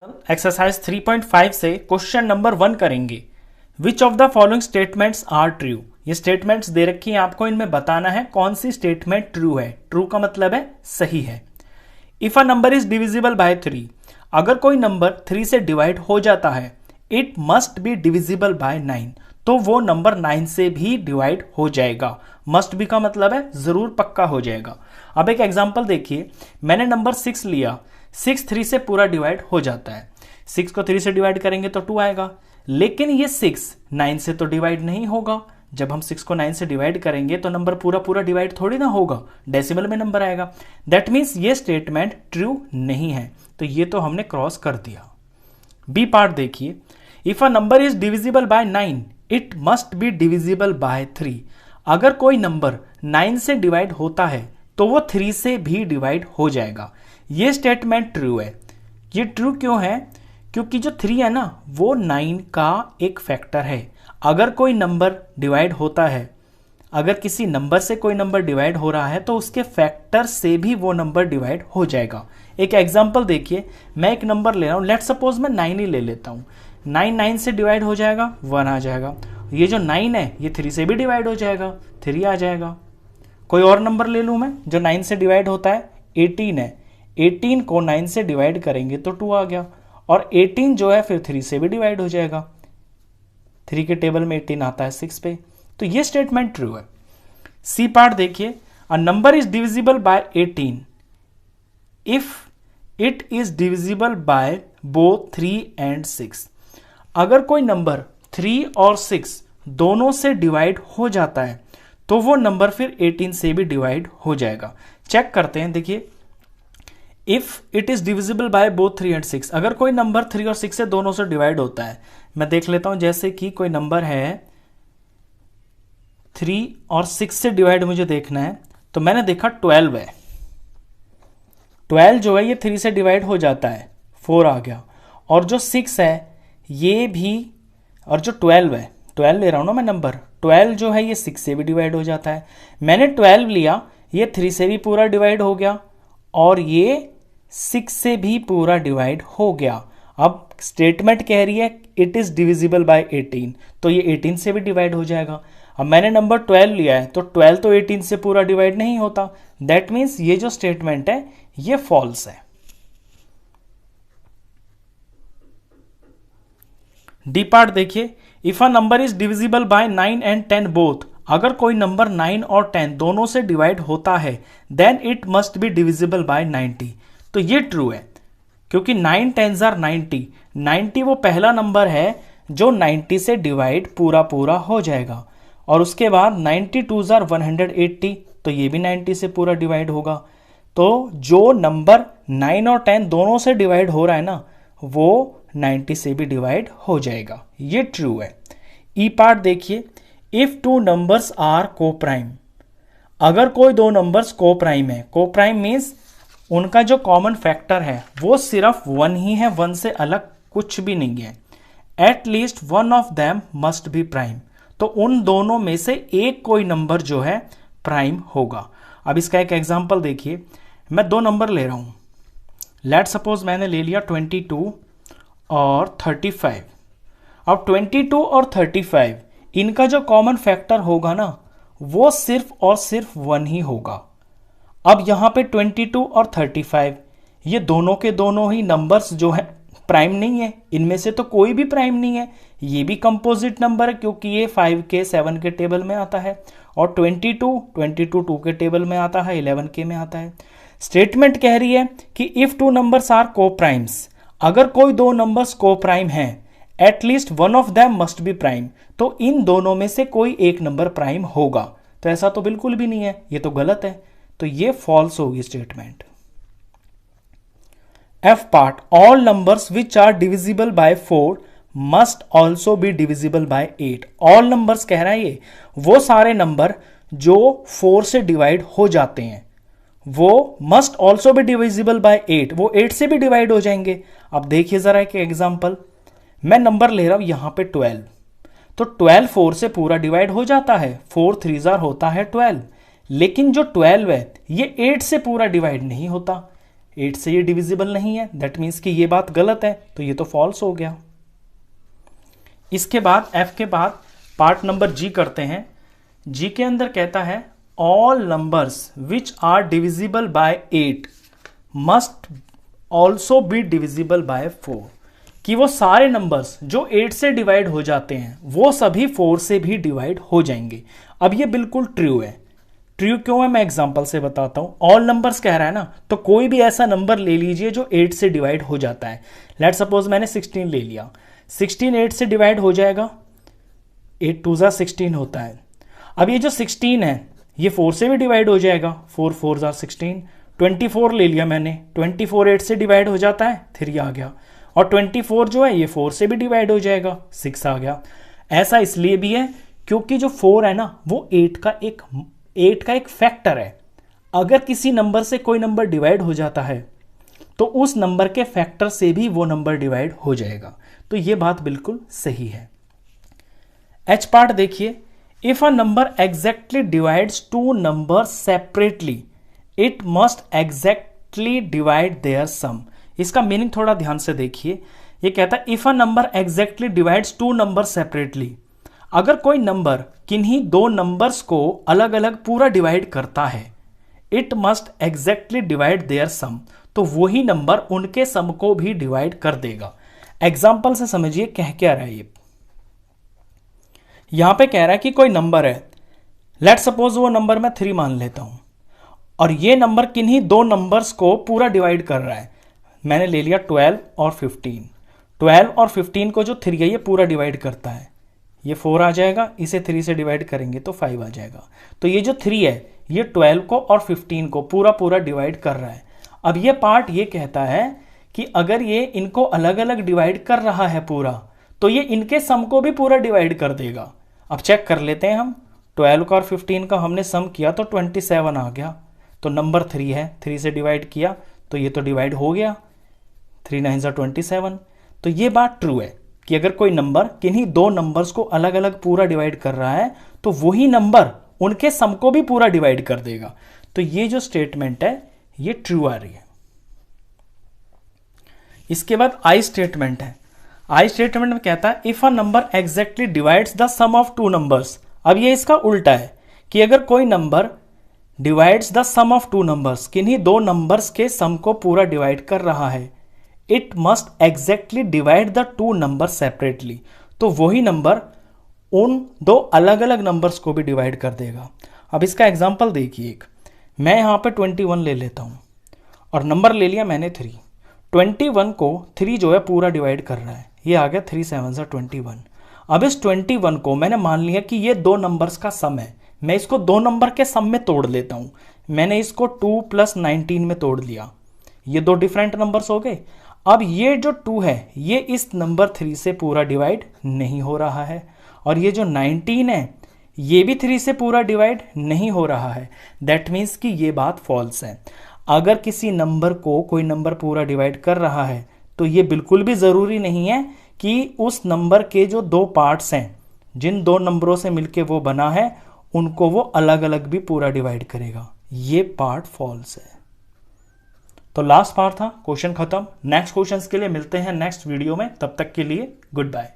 Exercise 3.5 से question number 1 करेंगे। Which of the following statements are true. ये statements दे रखी हैं आपको, इनमें बताना है कौन सी स्टेटमेंट ट्रू है। ट्रू का मतलब है सही है। If a number is divisible by 3, अगर कोई नंबर 3 से डिवाइड हो जाता है, it must be divisible bye 9, तो वो नंबर 9 से भी डिवाइड हो जाएगा। मस्ट बी का मतलब है जरूर, पक्का हो जाएगा। अब एक एग्जांपल देखिए, मैंने नंबर 6 लिया, 6 3 से पूरा डिवाइड हो जाता है। 6 को 3 से डिवाइड करेंगे तो 2 आएगा, लेकिन ये 6 9 से तो डिवाइड नहीं होगा। जब हम 6 को 9 से डिवाइड करेंगे तो नंबर पूरा पूरा डिवाइड थोड़ी ना होगा, डेसिमल में नंबर आएगा। दैट मीन्स ये स्टेटमेंट ट्रू नहीं है, तो ये तो हमने क्रॉस कर दिया। बी पार्ट देखिए, if a number is divisible bye 9, it must be divisible by 3। अगर कोई नंबर 9 से डिवाइड होता है तो वो 3 से भी डिवाइड हो जाएगा। ये स्टेटमेंट ट्रू है। ये ट्रू क्यों है? क्योंकि जो 3 है ना, वो 9 का एक फैक्टर है। अगर कोई नंबर डिवाइड होता है, अगर किसी नंबर से कोई नंबर डिवाइड हो रहा है तो उसके फैक्टर से भी वो नंबर डिवाइड हो जाएगा। एक एग्जांपल देखिए, मैं एक नंबर ले रहा हूं, लेट सपोज मैं 9 ही ले लेता हूं। 9 9 से डिवाइड हो जाएगा, 1 आ जाएगा। ये जो 9 है ये 3 से भी डिवाइड हो जाएगा, 3 आ जाएगा। कोई और नंबर ले लूं मैं जो 9 से डिवाइड होता है, 18 है। 18 को 9 से डिवाइड करेंगे तो 2 आ गया, और 18 जो है फिर 3 से भी डिवाइड हो जाएगा। 3 के टेबल में 18 आता है 6 पे, तो ये स्टेटमेंट ट्रू है। सी पार्ट देखिए, अ number is divisible bye 18 if it is divisible by both 3 and 6। अगर कोई नंबर 3 और 6 दोनों से डिवाइड हो जाता है तो वो नंबर फिर 18 से भी डिवाइड हो जाएगा। चेक करते हैं, देखिए, if it is divisible by both 3 and 6, अगर कोई नंबर 3 और 6 से दोनों से डिवाइड होता है, मैं देख लेता हूं, जैसे कि कोई नंबर है 3 और 6 से डिवाइड मुझे देखना है, तो मैंने देखा 12 है। 12 जो है ये 3 से डिवाइड हो जाता है, 4 आ गया। और जो 6 है ये भी, और जो 12 है, 12 ले रहा हूं ना मैं नंबर, 12 जो है ये 6 से भी डिवाइड हो जाता है। मैंने 12 लिया, ये 3 से भी पूरा डिवाइड हो गया, और ये 6 से भी पूरा डिवाइड हो गया। अब स्टेटमेंट कह रही है इट इज डिविजिबल बाय 18, तो ये 18 से भी डिवाइड हो जाएगा। अब मैंने नंबर 12 लिया है, तो 12 तो 18 से पूरा डिवाइड नहीं होता। दैट मीन्स ये जो स्टेटमेंट है ये फॉल्स है। डी पार्ट देखिए, if a number is divisible bye 9 and 10 both, अगर कोई नंबर 9 और 10 दोनों से डिवाइड होता है, then it must be divisible by 90। तो ये ट्रू है, क्योंकि 9 10s आर 90। 90 वो पहला नंबर है जो 90 से डिवाइड पूरा पूरा हो जाएगा, और उसके बाद 92s आर 180, तो ये भी 90 से पूरा डिवाइड होगा। तो जो नंबर 9 और 10 दोनों से डिवाइड हो रहा है ना, वो 90 से भी डिवाइड हो जाएगा। ये ट्रू है। ई पार्ट देखिए, इफ टू नंबर्स आर को प्राइम, अगर कोई दो नंबर्स को प्राइम है, को प्राइम मीन्स उनका जो कॉमन फैक्टर है वो सिर्फ 1 ही है, 1 से अलग कुछ भी नहीं है। At least one of them must be prime, तो उन दोनों में से एक कोई नंबर जो है प्राइम होगा। अब इसका एक एग्जांपल देखिए, मैं 2 नंबर ले रहा हूं, लेट सपोज मैंने ले लिया 22 और 35। अब 22 और 35 इनका जो कॉमन फैक्टर होगा ना, वो सिर्फ और सिर्फ 1 ही होगा। अब यहां पे 22 और 35 ये दोनों के दोनों ही नंबर्स जो है प्राइम नहीं है, इनमें से तो कोई भी प्राइम नहीं है। ये भी कंपोजिट नंबर है, क्योंकि ये 5 के 7 के टेबल में आता है, और 22 2 के टेबल में आता है, 11 के में आता है। स्टेटमेंट कह रही है कि इफ टू नंबर्स आर को प्राइम्स, अगर कोई दो नंबर्स को प्राइम है, at least one of them must be prime, तो इन दोनों में से कोई एक नंबर प्राइम होगा। तो ऐसा तो बिल्कुल भी नहीं है, ये तो गलत है, तो ये फॉल्स होगी statement. F part, all numbers which are divisible by 4 must also be divisible by 8। All numbers कह रहा है ये वो सारे नंबर जो 4 से डिवाइड हो जाते हैं, वो must also be divisible by 8, वो 8 से भी डिवाइड हो जाएंगे। अब देखिए जरा एक एग्जांपल, मैं नंबर ले रहा हूं यहां पे 12, तो 12 4 से पूरा डिवाइड हो जाता है, 4 3s होता है 12, लेकिन जो 12 है ये 8 से पूरा डिवाइड नहीं होता। 8 से ये डिविजिबल नहीं है, दैट मीन्स कि ये बात गलत है, तो ये तो फॉल्स हो गया। इसके बाद एफ के बाद पार्ट नंबर जी करते हैं। जी के अंदर कहता है all numbers which are divisible by 8 must also be divisible by 4, कि वो सारे नंबर्स जो 8 से डिवाइड हो जाते हैं वो सभी 4 से भी डिवाइड हो जाएंगे। अब ये बिल्कुल ट्रू है। ट्रू क्यों है मैं एग्जांपल से बताता हूं। ऑल नंबर्स कह रहा है ना, तो कोई भी ऐसा नंबर ले लीजिए जो 8 से डिवाइड हो जाता है। लेट सपोज मैंने 16 ले लिया, 16 8 से डिवाइड हो जाएगा, 8 2 जा 16 होता है। अब ये जो 16 है ये 4 से भी डिवाइड हो जाएगा, 4 4 जा 16। 24 ले लिया मैंने, 24 8 से डिवाइड हो जाता है, 3 आ गया। और 24 जो है ये 4 से भी डिवाइड हो जाएगा, 6 आ गया। ऐसा इसलिए भी है क्योंकि जो 4 है ना वो 8 का एक फैक्टर है। अगर किसी नंबर से कोई नंबर डिवाइड हो जाता है तो उस नंबर के फैक्टर से भी वो नंबर डिवाइड हो जाएगा। तो ये बात बिल्कुल सही है। एच पार्ट देखिए, if a number exactly divides two numbers separately it must exactly divide their sum. इसका मीनिंग थोड़ा ध्यान से देखिए। ये कहता है if a number exactly divides two number separately, अगर कोई नंबर किन्हीं दो नंबर्स को अलग अलग पूरा डिवाइड करता है, it must exactly divide their sum, तो वही नंबर उनके सम को भी डिवाइड कर देगा। एग्जाम्पल से समझिए कह क्या रहा है ये। यहां पे कह रहा है कि कोई नंबर है, लेट सपोज वो नंबर मैं 3 मान लेता हूं, और ये नंबर किन्हीं दो नंबर्स को पूरा डिवाइड कर रहा है। मैंने ले लिया 12 और 15। 12 और 15 को जो 3 है ये पूरा डिवाइड करता है, ये 4 आ जाएगा, इसे 3 से डिवाइड करेंगे तो 5 आ जाएगा। तो ये जो 3 है ये 12 को और 15 को पूरा डिवाइड कर रहा है। अब ये पार्ट ये कहता है कि अगर ये इनको अलग अलग डिवाइड कर रहा है पूरा, तो ये इनके सम को भी पूरा डिवाइड कर देगा। अब चेक कर लेते हैं हम, 12 का और 15 का हमने सम किया तो 27 आ गया। तो नंबर 3 है, 3 से डिवाइड किया तो ये तो डिवाइड हो गया, 3 9 जा 27। तो ये बात ट्रू है कि अगर कोई नंबर किन्हीं दो नंबर्स को अलग अलग पूरा डिवाइड कर रहा है तो वही नंबर उनके सम को भी पूरा डिवाइड कर देगा। तो ये जो स्टेटमेंट है ये ट्रू आ रही है। इसके बाद आई स्टेटमेंट है। आई स्टेटमेंट में कहता है if a number exactly divides the sum of two numbers. अब ये इसका उल्टा है कि अगर कोई number divides the sum of two numbers, किन्हीं दो नंबर्स के सम को पूरा डिवाइड कर रहा है, it must exactly divide the two number separately, तो वही नंबर उन दो अलग अलग नंबर्स को भी डिवाइड कर देगा। अब इसका एग्जांपल देखिए, एक मैं यहां पे 21 ले लेता हूं और नंबर ले लिया मैंने 3। 21 को 3 जो है पूरा डिवाइड कर रहा है, ये आ गया 3 7 जा 21। अब इस 21 को मैंने मान लिया कि ये दो नंबर्स का सम है, मैं इसको दो नंबर के सम में तोड़ लेता हूं। मैंने इसको 2 + 19 में तोड़ लिया, ये दो डिफरेंट नंबर्स हो गए। अब ये जो 2 है ये इस नंबर 3 से पूरा डिवाइड नहीं हो रहा है, और ये जो 19 है ये भी 3 से पूरा डिवाइड नहीं हो रहा है। दैट मीन्स कि ये बात फॉल्स है। अगर किसी नंबर को कोई नंबर पूरा डिवाइड कर रहा है तो ये बिल्कुल भी ज़रूरी नहीं है कि उस नंबर के जो दो पार्ट्स हैं, जिन दो नंबरों से मिलके वो बना है, उनको वो अलग अलग भी पूरा डिवाइड करेगा। ये पार्ट फॉल्स है। तो लास्ट पार्ट था, क्वेश्चन खत्म। नेक्स्ट क्वेश्चंस के लिए मिलते हैं नेक्स्ट वीडियो में, तब तक के लिए गुड बाय।